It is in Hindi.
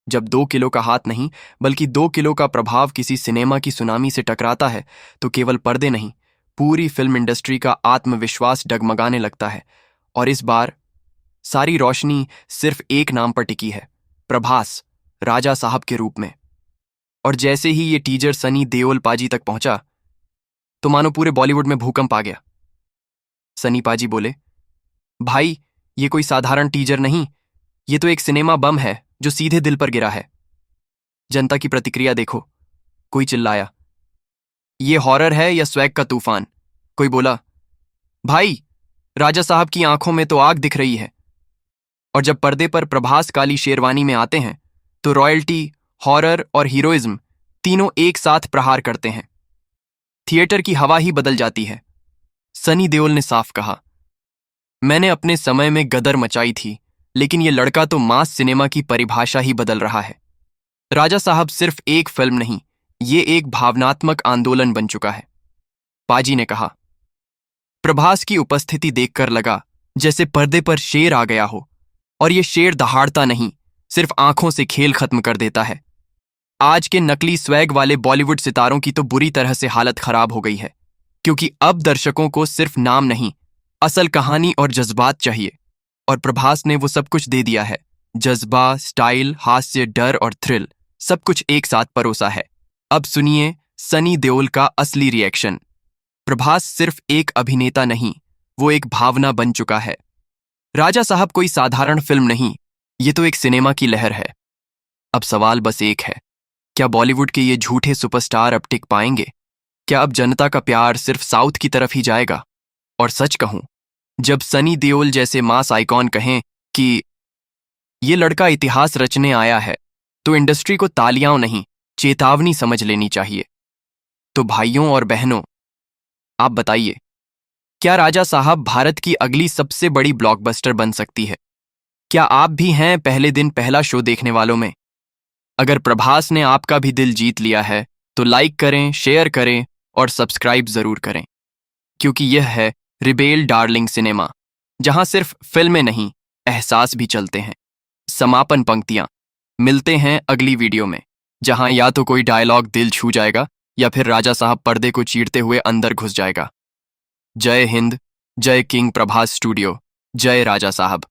जब 2 किलो का हाथ नहीं बल्कि 2 किलो का प्रभाव किसी सिनेमा की सुनामी से टकराता है तो केवल पर्दे नहीं, पूरी फिल्म इंडस्ट्री का आत्मविश्वास डगमगाने लगता है। और इस बार सारी रोशनी सिर्फ एक नाम पर टिकी है, प्रभास, राजा साहब के रूप में। और जैसे ही ये टीजर सनी देओल पाजी तक पहुंचा तो मानो पूरे बॉलीवुड में भूकंप आ गया। सनी पाजी बोले, भाई, ये कोई साधारण टीजर नहीं, ये तो एक सिनेमा बम है जो सीधे दिल पर गिरा है। जनता की प्रतिक्रिया देखो। कोई चिल्लाया, ये हॉरर है या स्वैग का तूफान। कोई बोला, भाई, राजा साहब की आंखों में तो आग दिख रही है। और जब पर्दे पर प्रभास काली शेरवानी में आते हैं तो रॉयल्टी, हॉरर और हीरोइज्म तीनों एक साथ प्रहार करते हैं। थिएटर की हवा ही बदल जाती है। सनी देओल ने साफ कहा, मैंने अपने समय में गदर मचाई थी, लेकिन ये लड़का तो मास सिनेमा की परिभाषा ही बदल रहा है। राजा साहब सिर्फ एक फिल्म नहीं, ये एक भावनात्मक आंदोलन बन चुका है। पाजी ने कहा, प्रभास की उपस्थिति देखकर लगा जैसे पर्दे पर शेर आ गया हो, और ये शेर दहाड़ता नहीं, सिर्फ आंखों से खेल खत्म कर देता है। आज के नकली स्वैग वाले बॉलीवुड सितारों की तो बुरी तरह से हालत खराब हो गई है, क्योंकि अब दर्शकों को सिर्फ नाम नहीं, असल कहानी और जज्बात चाहिए। और प्रभास ने वो सब कुछ दे दिया है। जज्बा, स्टाइल, हास्य, डर और थ्रिल, सब कुछ एक साथ परोसा है। अब सुनिए सनी देओल का असली रिएक्शन। प्रभास सिर्फ एक अभिनेता नहीं, वो एक भावना बन चुका है। राजा साहब कोई साधारण फिल्म नहीं, ये तो एक सिनेमा की लहर है। अब सवाल बस एक है, क्या बॉलीवुड के ये झूठे सुपरस्टार अब टिक पाएंगे? क्या अब जनता का प्यार सिर्फ साउथ की तरफ ही जाएगा? और सच कहूं, जब सनी देओल जैसे मास आइकॉन कहें कि ये लड़का इतिहास रचने आया है, तो इंडस्ट्री को तालियां नहीं, चेतावनी समझ लेनी चाहिए। तो भाइयों और बहनों, आप बताइए, क्या राजा साहब भारत की अगली सबसे बड़ी ब्लॉकबस्टर बन सकती है? क्या आप भी हैं पहले दिन पहला शो देखने वालों में? अगर प्रभास ने आपका भी दिल जीत लिया है तो लाइक करें, शेयर करें और सब्सक्राइब जरूर करें, क्योंकि यह है रिबेल डार्लिंग सिनेमा, जहां सिर्फ फिल्में नहीं, एहसास भी चलते हैं। समापन पंक्तियां। मिलते हैं अगली वीडियो में, जहां या तो कोई डायलॉग दिल छू जाएगा या फिर राजा साहब पर्दे को चीरते हुए अंदर घुस जाएगा। जय हिंद, जय किंग प्रभास स्टूडियो, जय राजा साहब।